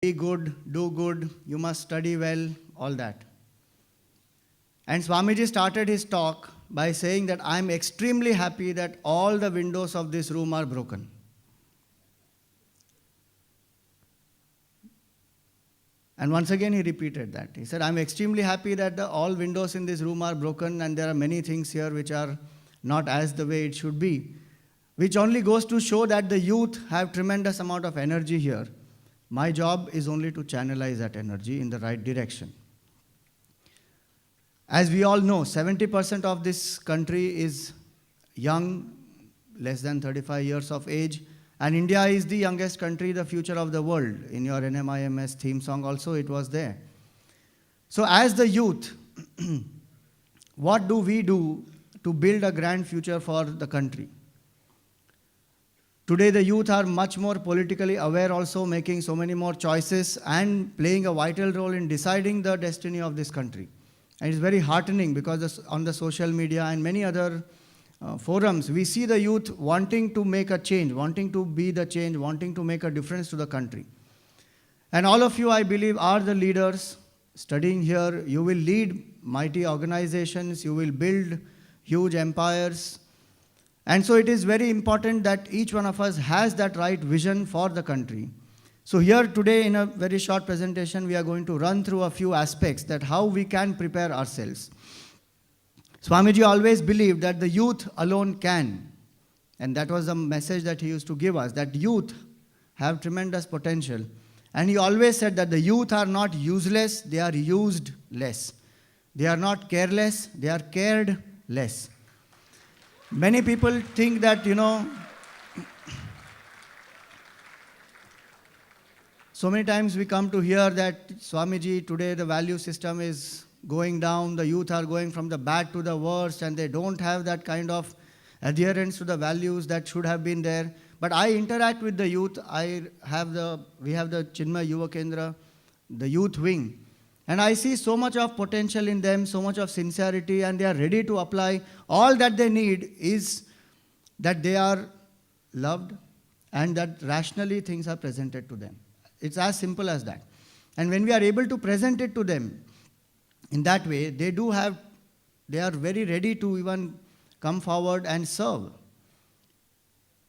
be good, do good, you must study well, all that. And Swamiji started his talk by saying that I am extremely happy that all the windows of this room are broken. And once again he repeated that. He said, I am extremely happy that all windows in this room are broken and there are many things here which are not as the way it should be. Which only goes to show that the youth have tremendous amount of energy here. My job is only to channelize that energy in the right direction. As we all know, 70% of this country is young, less than 35 years of age, and India is the youngest country, the future of the world. In your NMIMS theme song also it was there. So as the youth, what do we do to build a grand future for the country? Today the youth are much more politically aware also, making so many more choices and playing a vital role in deciding the destiny of this country. And it's very heartening because on the social media and many other forums, we see the youth wanting to make a change, wanting to be the change, wanting to make a difference to the country. And all of you, I believe, are the leaders studying here. You will lead mighty organizations, you will build huge empires. And so it is very important that each one of us has that right vision for the country. So here today in a very short presentation, we are going to run through a few aspects that how we can prepare ourselves. Swamiji always believed that the youth alone can. And that was the message that he used to give us, that youth have tremendous potential. And he always said that the youth are not useless, they are used less. They are not careless, they are cared less. Many people think that, so many times we come to hear that Swamiji, today the value system is going down, the youth are going from the bad to the worst and they don't have that kind of adherence to the values that should have been there. But I interact with the youth. We have the Chinmay Yuva Kendra, the youth wing. And I see so much of potential in them, so much of sincerity, and they are ready to apply. All that they need is that they are loved and that rationally things are presented to them. It's as simple as that. And when we are able to present it to them in that way, they are very ready to even come forward and serve.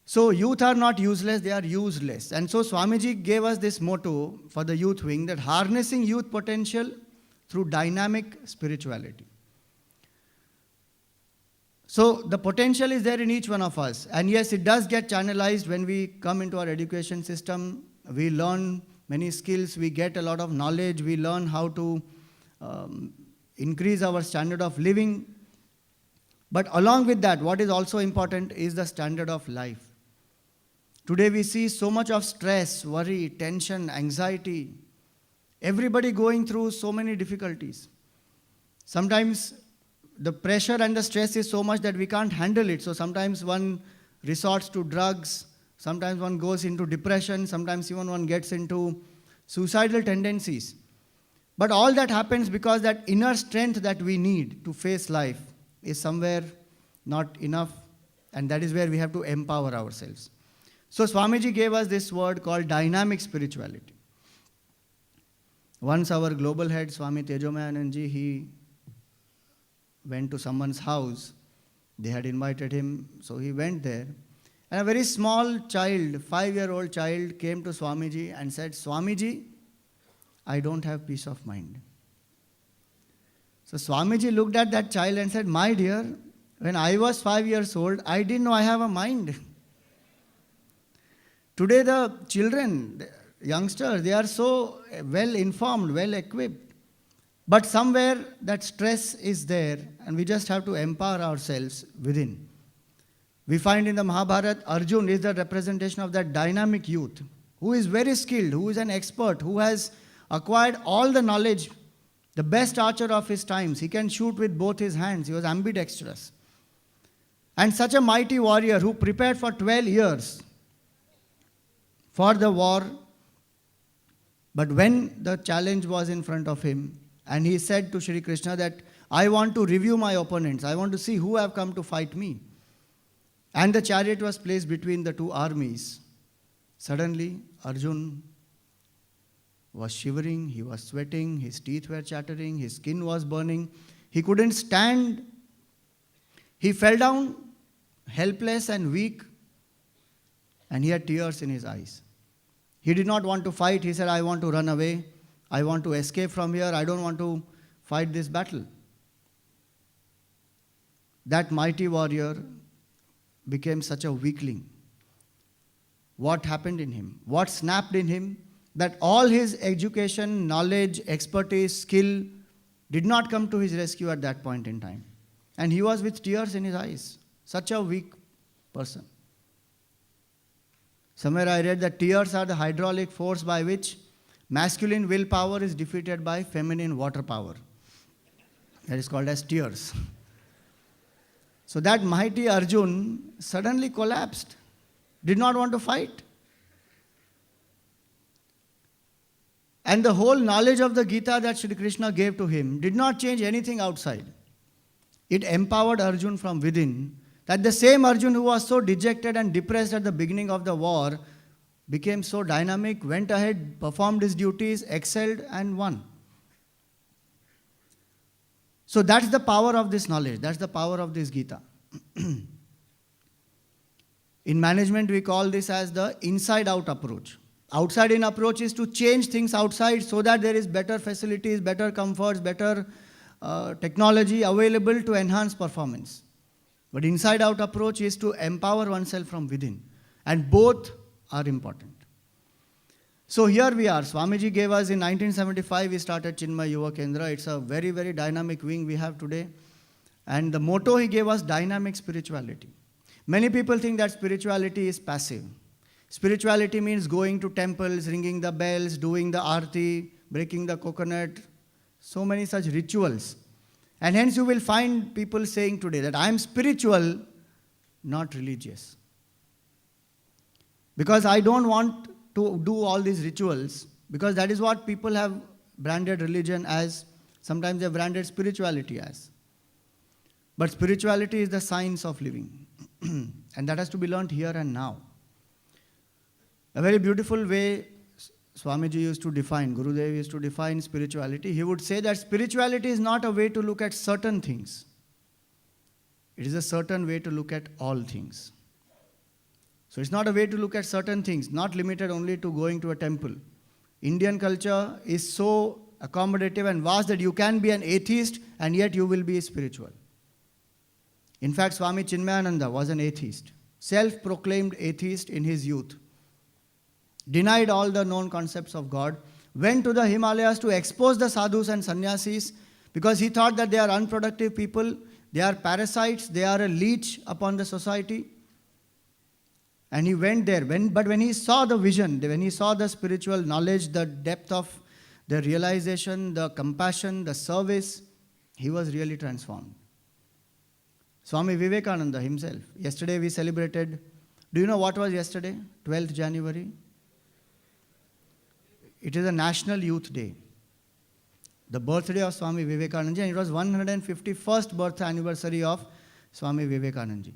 So youth are not useless, they are useless. And so Swamiji gave us this motto for the youth wing, that harnessing youth potential through dynamic spirituality. So the potential is there in each one of us. And yes, it does get channelized when we come into our education system. We learn many skills, we get a lot of knowledge, we learn how to increase our standard of living. But along with that, what is also important is the standard of life. Today we see so much of stress, worry, tension, anxiety. Everybody going through so many difficulties. Sometimes the pressure and the stress is so much that we can't handle it. So sometimes one resorts to drugs, sometimes one goes into depression, sometimes even one gets into suicidal tendencies. But all that happens because that inner strength that we need to face life is somewhere not enough, and that is where we have to empower ourselves. So Swamiji gave us this word called dynamic spirituality. Once our global head, Swami Tejomayananji, he went to someone's house. They had invited him, so he went there. And a very small child, 5-year-old child, came to Swamiji and said, Swamiji, I don't have peace of mind. So Swamiji looked at that child and said, my dear, when I was 5 years old, I didn't know I have a mind. Today the children, the youngsters, they are so well informed, well equipped. But somewhere that stress is there and we just have to empower ourselves within. We find in the Mahabharata, Arjun is the representation of that dynamic youth who is very skilled, who is an expert, who has acquired all the knowledge, the best archer of his times. He can shoot with both his hands. He was ambidextrous. And such a mighty warrior who prepared for 12 years for the war. But when the challenge was in front of him, and he said to Shri Krishna that, I want to review my opponents. I want to see who have come to fight me. And the chariot was placed between the two armies. Suddenly, Arjun was shivering, he was sweating, his teeth were chattering, his skin was burning. He couldn't stand. He fell down helpless and weak, and he had tears in his eyes. He did not want to fight. He said, I want to run away. I want to escape from here. I don't want to fight this battle. That mighty warrior became such a weakling. What happened in him? What snapped in him? That all his education, knowledge, expertise, skill did not come to his rescue at that point in time. And he was with tears in his eyes. Such a weak person. Somewhere I read that tears are the hydraulic force by which masculine willpower is defeated by feminine water power. That is called as tears. So that mighty Arjun suddenly collapsed, did not want to fight. And the whole knowledge of the Gita that Shri Krishna gave to him did not change anything outside. It empowered Arjun from within, that the same Arjun who was so dejected and depressed at the beginning of the war became so dynamic, went ahead, performed his duties, excelled and won. So that's the power of this knowledge. That's the power of this Gita. In management, we call this as the inside-out approach. Outside-in approach is to change things outside so that there is better facilities, better comforts, better technology available to enhance performance. But inside-out approach is to empower oneself from within. And both are important. So here we are. Swamiji gave us in 1975, we started Chinmay Yuva Kendra. It's a very, very dynamic wing we have today. And the motto he gave us, dynamic spirituality. Many people think that spirituality is passive. Spirituality means going to temples, ringing the bells, doing the aarti, breaking the coconut, so many such rituals. And hence you will find people saying today that I am spiritual, not religious. Because I don't want to do all these rituals, because that is what people have branded religion as, sometimes they have branded spirituality as. But spirituality is the science of living. And that has to be learnt here and now. A very beautiful way Swamiji used to define, Gurudev used to define spirituality. He would say that spirituality is not a way to look at certain things. It is a certain way to look at all things. So it's not a way to look at certain things, not limited only to going to a temple. Indian culture is so accommodative and vast that you can be an atheist and yet you will be spiritual. In fact, Swami Chinmayananda was an atheist, self-proclaimed atheist in his youth. Denied all the known concepts of God, went to the Himalayas to expose the sadhus and sannyasis because he thought that they are unproductive people, they are parasites, they are a leech upon the society. And he went there. But when he saw the vision, when he saw the spiritual knowledge, the depth of the realization, the compassion, the service, he was really transformed. Swami Vivekananda himself. Yesterday we celebrated, do you know what was yesterday? 12th January. It is a National Youth Day. The birthday of Swami Vivekananda, and it was 151st birth anniversary of Swami Vivekananda.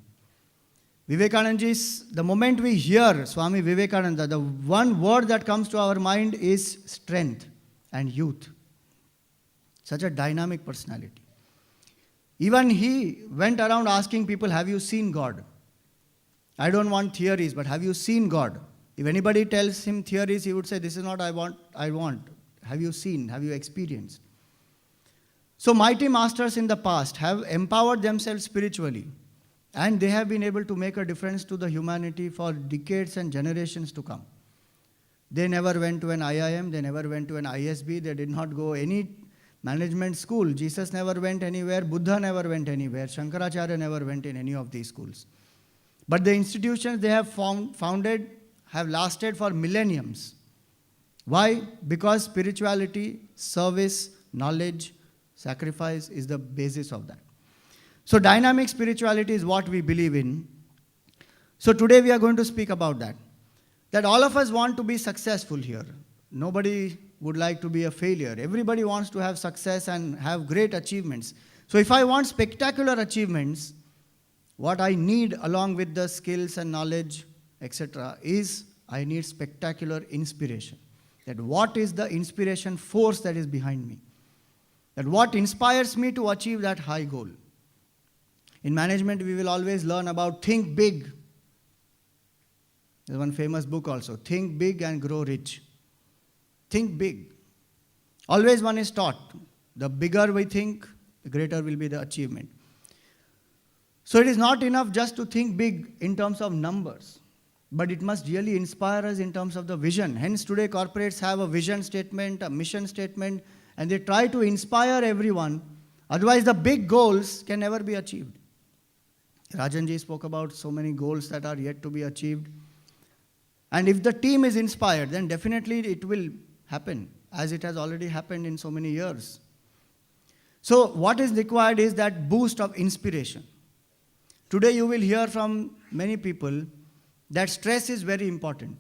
Vivekananda's, the moment we hear Swami Vivekananda, the one word that comes to our mind is strength and youth. Such a dynamic personality. Even he went around asking people, have you seen God? I don't want theories, but have you seen God? If anybody tells him theories, he would say, this is not I want. Have you seen? Have you experienced? So mighty masters in the past have empowered themselves spiritually, and they have been able to make a difference to the humanity for decades and generations to come. They never went to an IIM, they never went to an ISB, they did not go any management school. Jesus never went anywhere, Buddha never went anywhere, Shankaracharya never went in any of these schools. But the institutions they have founded have lasted for millenniums. Why? Because spirituality, service, knowledge, sacrifice is the basis of that. So dynamic spirituality is what we believe in. So today we are going to speak about that. That all of us want to be successful here. Nobody would like to be a failure. Everybody wants to have success and have great achievements. So if I want spectacular achievements, what I need along with the skills and knowledge, etc., is I need spectacular inspiration. That what is the inspiration force that is behind me? That what inspires me to achieve that high goal? In management, we will always learn about think big. There's one famous book also, Think Big and Grow Rich. Think big. Always one is taught, the bigger we think, the greater will be the achievement. So it is not enough just to think big in terms of numbers, but it must really inspire us in terms of the vision. Hence today corporates have a vision statement, a mission statement, and they try to inspire everyone. Otherwise the big goals can never be achieved. Rajanji spoke about so many goals that are yet to be achieved. And if the team is inspired, then definitely it will happen, as it has already happened in so many years. So what is required is that boost of inspiration. Today you will hear from many people that stress is very important.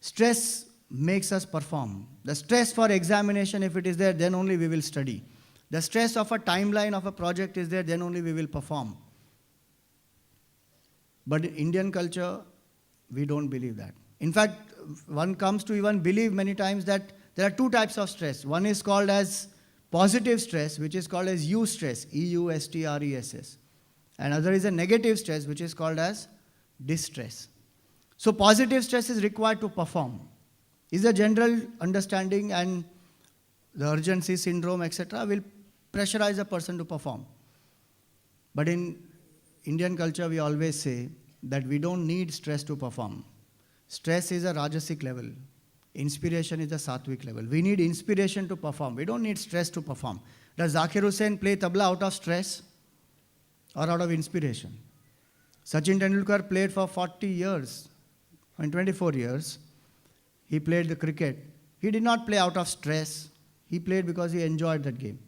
Stress makes us perform. The stress for examination, if it is there, then only we will study. The stress of a timeline of a project is there, then only we will perform. But in Indian culture, we don't believe that. In fact, one comes to even believe many times that there are two types of stress. One is called as positive stress, which is called as eustress, E-U-S-T-R-E-S-S. And other is a negative stress, which is called as distress. So positive stress is required to perform. Is a general understanding, and the urgency syndrome, etc., will pressurize a person to perform. But in Indian culture, we always say that we don't need stress to perform. Stress is a Rajasic level. Inspiration is a Sattvic level. We need inspiration to perform. We don't need stress to perform. Does Zakir Hussain play tabla out of stress or out of inspiration? Sachin Tendulkar played for 40 years, in 24 years. He played the cricket. He did not play out of stress. He played because he enjoyed that game.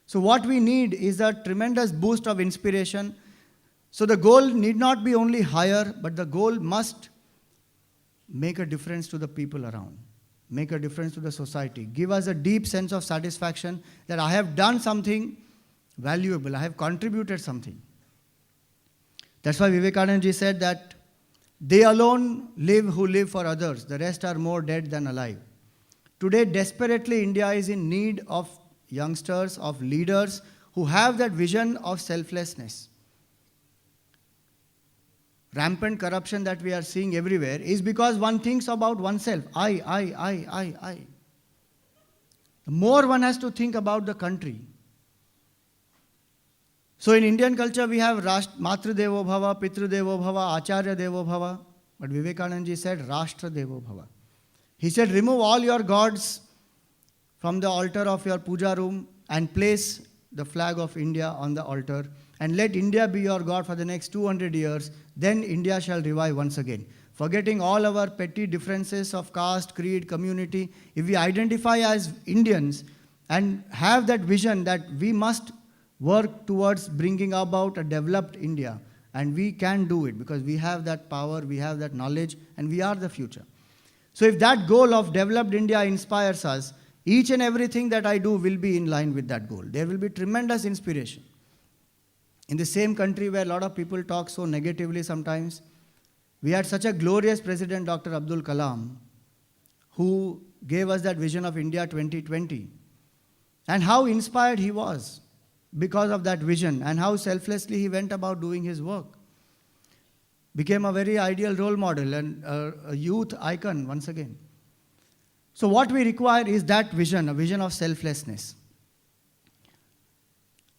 So what we need is a tremendous boost of inspiration. So the goal need not be only higher, but the goal must make a difference to the people around, make a difference to the society, give us a deep sense of satisfaction that I have done something valuable, I have contributed something. That's why Vivekananda ji said that they alone live who live for others, the rest are more dead than alive. Today, desperately, India is in need of youngsters, of leaders who have that vision of selflessness. Rampant corruption that we are seeing everywhere is because one thinks about oneself. I. The more one has to think about the country. So in Indian culture, we have Matra Devo Bhava, Pitru Devo Bhava, Acharya Devo Bhava. But Vivekananda ji said Rashtra Devo Bhava. He said, remove all your gods from the altar of your puja room and place the flag of India on the altar and let India be your God for the next 200 years. Then India shall revive once again. Forgetting all our petty differences of caste, creed, community, if we identify as Indians and have that vision that we must work towards bringing about a developed India, and we can do it because we have that power, we have that knowledge, and we are the future. So if that goal of developed India inspires us, each and everything that I do will be in line with that goal. There will be tremendous inspiration. In the same country where a lot of people talk so negatively sometimes, we had such a glorious president, Dr. Abdul Kalam, who gave us that vision of India 2020. And how inspired he was because of that vision and how selflessly he went about doing his work. Became a very ideal role model and a youth icon once again. So what we require is that vision, a vision of selflessness.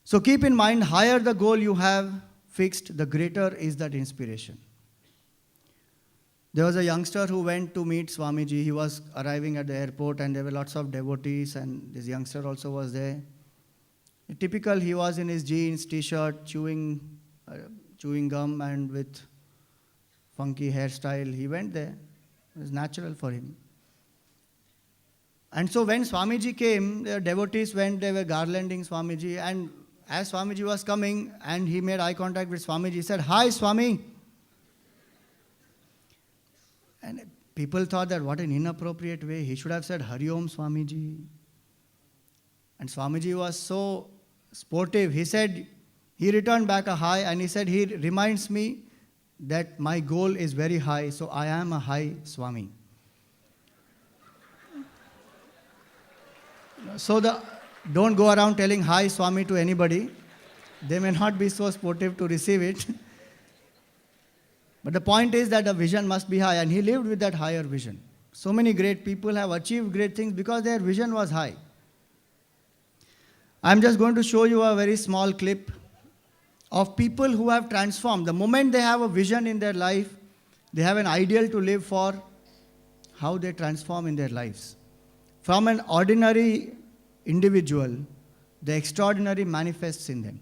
So keep in mind, higher the goal you have fixed, the greater is that inspiration. There was a youngster who went to meet Swamiji. He was arriving at the airport and there were lots of devotees and this youngster also was there. Typical, he was in his jeans, t-shirt, chewing gum and with funky hairstyle. He went there. It was natural for him. And so when Swamiji came, the devotees went, they were garlanding Swamiji, and as Swamiji was coming and he made eye contact with Swamiji, he said, "Hi, Swami." And people thought that what an inappropriate way. He should have said, "Hari Om, Swamiji." And Swamiji was so sportive. He said, he returned back a hi and he said, he reminds me that my goal is very high, so I am a high Swami. So don't go around telling hi Swami to anybody. They may not be so sportive to receive it. But the point is that the vision must be high, and he lived with that higher vision. So many great people have achieved great things because their vision was high. I'm just going to show you a very small clip of people who have transformed. The moment they have a vision in their life, they have an ideal to live for, how they transform in their lives. From an ordinary individual, the extraordinary manifests in them.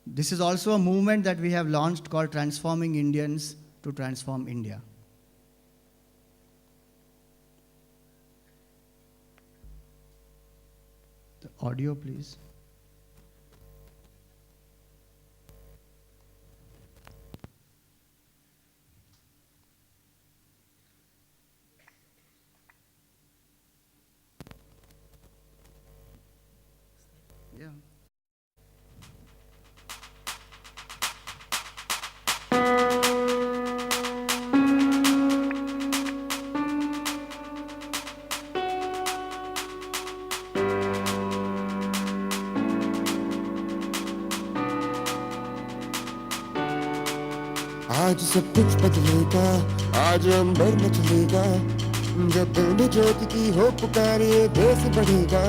This is also a movement that we have launched called Transforming Indians to Transform India. The audio, please. Yeah. आज सब कुछ बदलेगा, आज अंबर में चलेगा, जब दिल में ज्योति की हो पुकारे देश बढ़ेगा।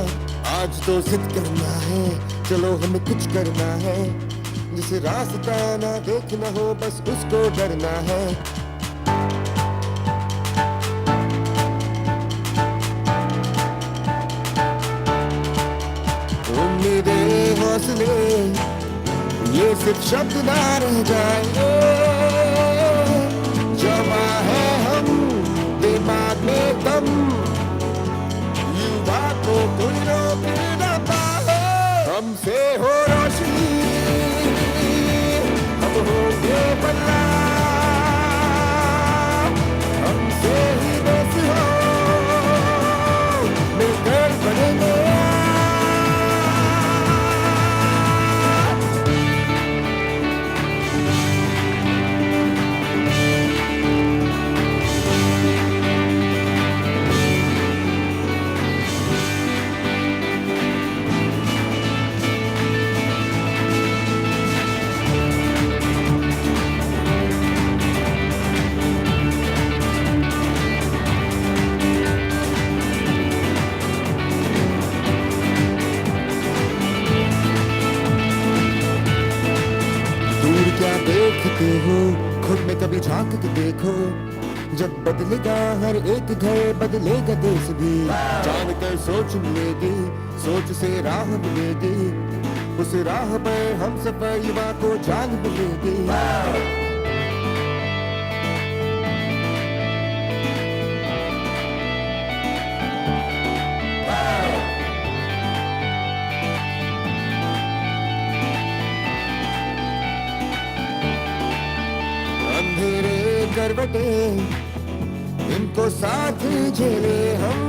आज तो जिद करना है, चलो हमें कुछ करना है, जिसे रास्ता ना देखना हो बस उसको डरना है। उम्मीदें हौसले ये सिर्फ शब्द ना रह जाए, जमा है हम दिमाग में दम, युवा को कोई रोक ना पाए। हमसे हो रोशनी, हम होंगे बदला, हमसे ही देश हो, मिलकर बनेंगे। क्या देखते हो, खुद में कभी झांक के देखो, जब बदलेगा हर एक घर बदलेगा देश भी। जान कर सोच मिलेगी, सोच से राह मिलेगी, उस राह पर हम सब युवा को जान मिलेगी। करवटे इनको साथ झेले हम,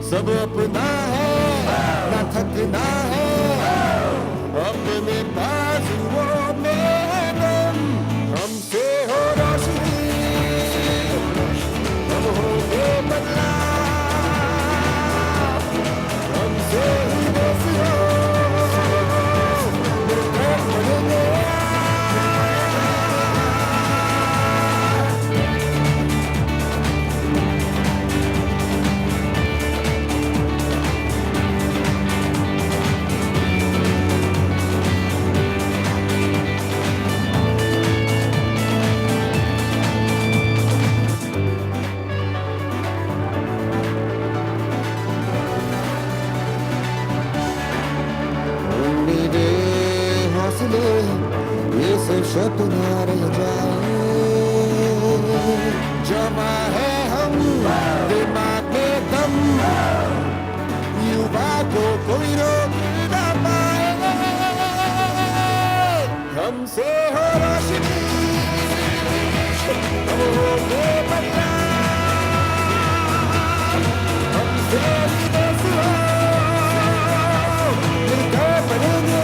सब अपना है ना थकना है, अपने बाजुओं में दम। हमसे हो रोशनी, हम होंगे बदला, हमसे ही देश हो, मिलकर बढ़ेंगे। ये सब शब्द ना रह जाए, जमा है हम दिमाग में दम, युवा को कोई रोक ना पाए। हमसे हो रोशनी, हम होंगे बदला, हमसे ही देश हो, मिलकर बनेंगे।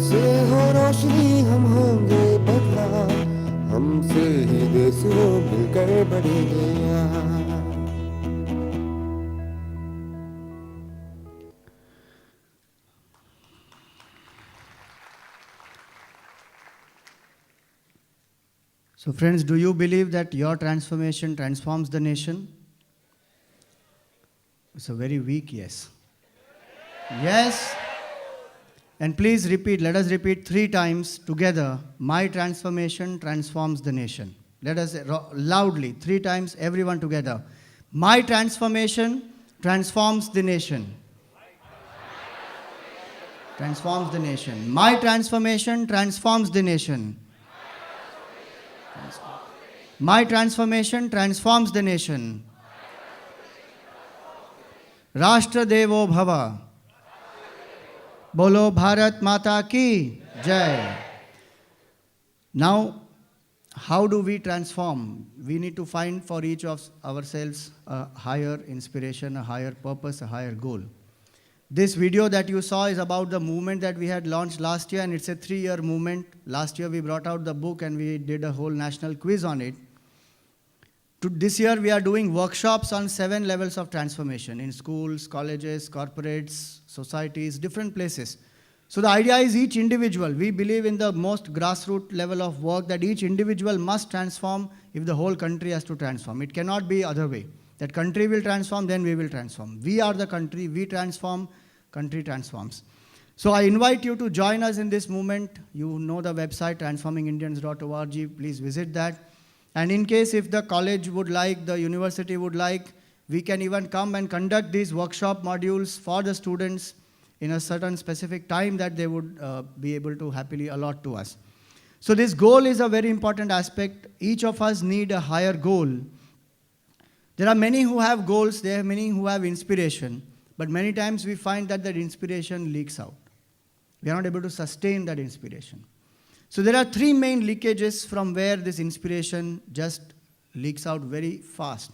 हमसे हो रोशनी हम होंगे बदला, हमसे ही देश वो मिलकर बढ़ेंगे यहाँ। So friends, do you believe that your transformation transforms the nation? It's a very weak yes. Yes. And please repeat, let us repeat 3 times together. My transformation transforms the nation. Let us loudly, 3 times, everyone together. My transformation transforms the nation. Transforms the nation. My transformation transforms the nation. My transformation transforms the nation. Rashtra Devo Bhava. Bolo Bharat Mata Ki Jai. Now, how do we transform? We need to find for each of ourselves a higher inspiration, a higher purpose, a higher goal. This video that you saw is about the movement that we had launched last year, and it's a 3-year movement. Last year we brought out the book and we did a whole national quiz on it. This year we are doing workshops on 7 levels of transformation in schools, colleges, corporates, societies, different places. So the idea is each individual, we believe in the most grassroots level of work that each individual must transform if the whole country has to transform. It cannot be other way. That country will transform, then we will transform. We are the country, we transform, country transforms. So I invite you to join us in this movement. You know the website transformingindians.org, please visit that. And in case if the college would like, the university would like, we can even come and conduct these workshop modules for the students in a certain specific time that they would be able to happily allot to us. So this goal is a very important aspect. Each of us need a higher goal. There are many who have goals, there are many who have inspiration, but many times we find that inspiration leaks out. We are not able to sustain that inspiration. So there are 3 main leakages from where this inspiration just leaks out very fast.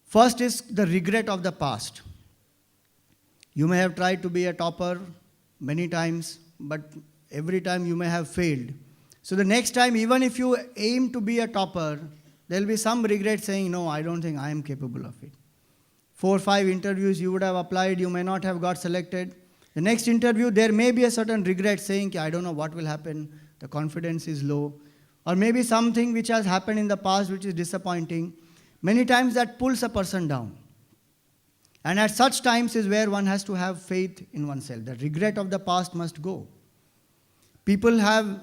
First is the regret of the past. You may have tried to be a topper many times, but every time you may have failed. So the next time, even if you aim to be a topper, there will be some regret saying, no, I don't think I am capable of it. 4 or 5 interviews you would have applied, you may not have got selected. The next interview, there may be a certain regret saying, I don't know what will happen, the confidence is low. Or maybe something which has happened in the past which is disappointing. Many times that pulls a person down. And at such times is where one has to have faith in oneself. The regret of the past must go. People have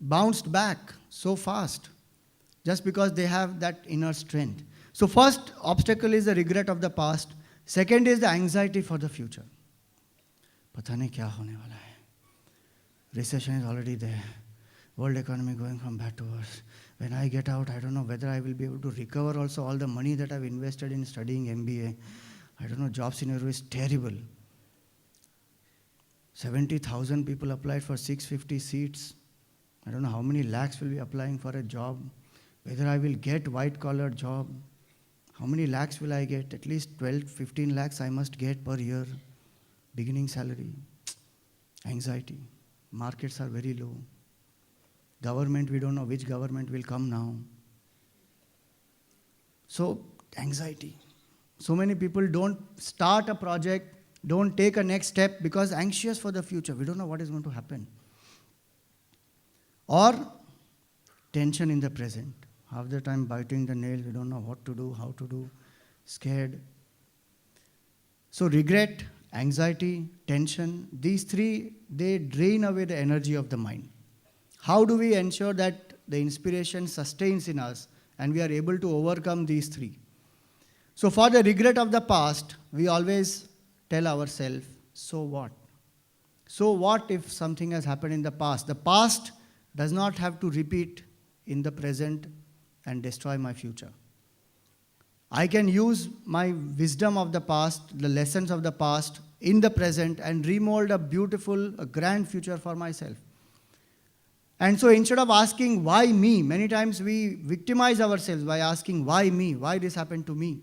bounced back so fast just because they have that inner strength. So first obstacle is the regret of the past. Second is the anxiety for the future. पता नहीं क्या होने वाला है. Recession is already there. World economy going from bad to worse. When I get out, I don't know whether I will be able to recover also all the money that I've invested in studying MBA. I don't know, job scenario is terrible. 70,000 people applied for 650 seats. I don't know how many lakhs will be applying for a job. Whether I will get white-collar job. How many lakhs will I get? At least 12, 15 lakhs I must get per year. Beginning salary. Anxiety. Markets are very low. Government, we don't know which government will come now. So, anxiety. So many people don't start a project, don't take a next step because anxious for the future. We don't know what is going to happen. Or tension in the present. Half the time biting the nail, we don't know what to do, how to do, scared. So regret, anxiety, tension, these 3, they drain away the energy of the mind. How do we ensure that the inspiration sustains in us and we are able to overcome these 3? So for the regret of the past, we always tell ourselves, so what? So what if something has happened in the past? The past does not have to repeat in the present and destroy my future. I can use my wisdom of the past, the lessons of the past in the present and remold a beautiful, a grand future for myself. And so instead of asking why me, many times we victimize ourselves by asking why me, why this happened to me.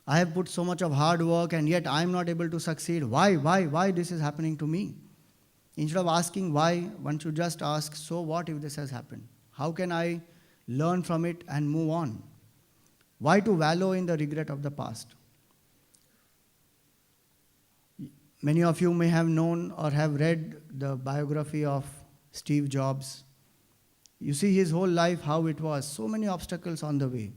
I have put so much of hard work and yet I am not able to succeed. Why this is happening to me? Instead of asking why, one should just ask, so what if this has happened? How can I learn from it and move on? Why to wallow in the regret of the past? Many of you may have known or have read the biography of Steve Jobs. You see his whole life, how it was, so many obstacles on the way.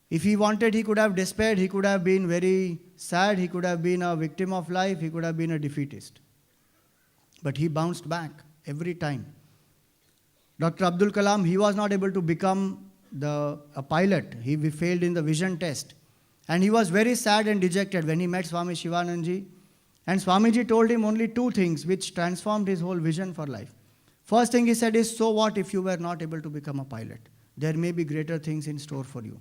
If he wanted, he could have despaired, he could have been very sad, he could have been a victim of life, he could have been a defeatist. But he bounced back every time. Dr. Abdul Kalam, he was not able to become a pilot. He failed in the vision test. And he was very sad and dejected when he met Swami Shivanandaji. And Swamiji told him only two things which transformed his whole vision for life. First thing he said is, so what if you were not able to become a pilot? There may be greater things in store for you.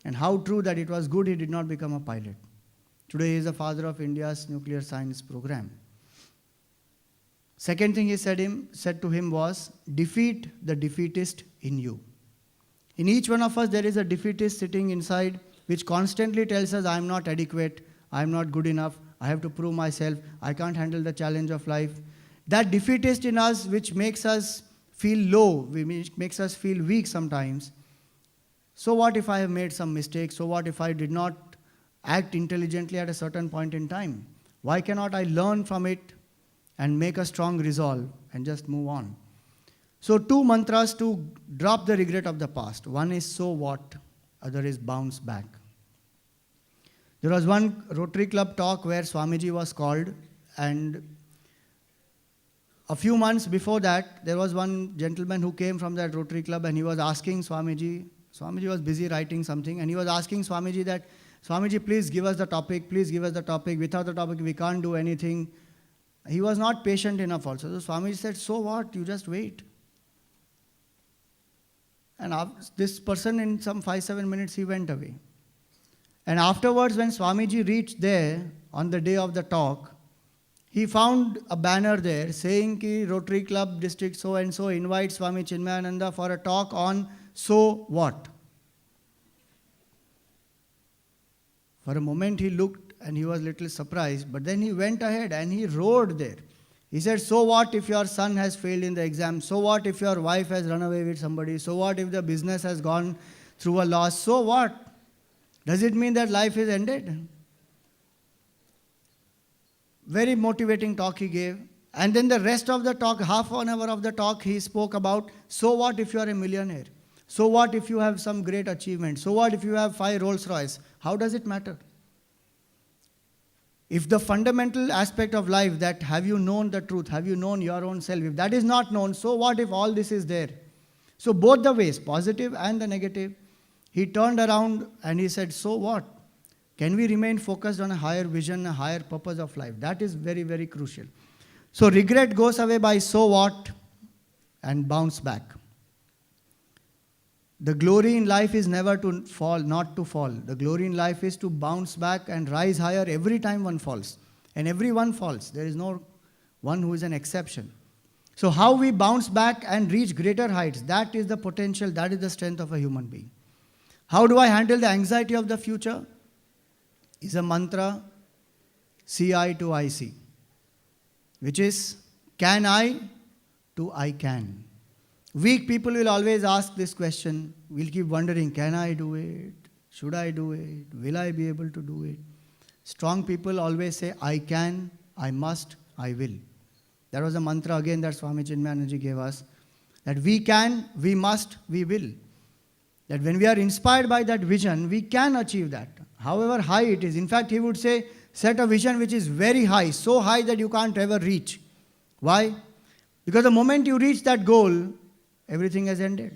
And how true that it was good he did not become a pilot. Today he is the father of India's nuclear science program. Second thing he said to him was, defeat the defeatist in you. In each one of us there is a defeatist sitting inside which constantly tells us, I am not adequate, I am not good enough, I have to prove myself, I can't handle the challenge of life. That defeatist in us which makes us feel low, which makes us feel weak sometimes. So what if I have made some mistakes? So what if I did not act intelligently at a certain point in time? Why cannot I learn from it and make a strong resolve and just move on? So two mantras to drop the regret of the past. One is so what, other is bounce back. There was one Rotary Club talk where Swamiji was called, and a few months before that, there was one gentleman who came from that Rotary Club and he was asking Swamiji was busy writing something, and he was asking Swamiji that, Swamiji, please give us the topic, without the topic we can't do anything. He was not patient enough also. So Swamiji said, so what, you just wait. And this person in some 5-7 minutes, he went away. And afterwards, when Swamiji reached there on the day of the talk, he found a banner there saying ki Rotary Club District so-and-so invites Swami Chinmayananda for a talk on so what. For a moment he looked and he was a little surprised, but then he went ahead and he roared there. He said, so what if your son has failed in the exam? So what if your wife has run away with somebody? So what if the business has gone through a loss? So what? Does it mean that life is ended? Very motivating talk he gave. And then the rest of the talk, half an hour of the talk, he spoke about, so what if you are a millionaire? So what if you have some great achievement? So what if you have 5 Rolls Royce? How does it matter? If the fundamental aspect of life, that have you known the truth, have you known your own self, if that is not known, so what if all this is there? So both the ways, positive and the negative, he turned around and he said, so what? Can we remain focused on a higher vision, a higher purpose of life? That is very, very crucial. So regret goes away by so what and bounce back. The glory in life is never to fall, not to fall. The glory in life is to bounce back and rise higher every time one falls. And everyone falls. There is no one who is an exception. So how we bounce back and reach greater heights, that is the potential, that is the strength of a human being. How do I handle the anxiety of the future? Is a mantra, CI to IC, which is can I to I can. Weak people will always ask this question, will keep wondering, can I do it? Should I do it? Will I be able to do it? Strong people always say, I can, I must, I will. That was a mantra again that Swami Chinmayananda gave us, that we can, we must, we will. That when we are inspired by that vision, we can achieve that, however high it is. In fact, he would say, set a vision which is very high, so high that you can't ever reach. Why? Because the moment you reach that goal, everything has ended.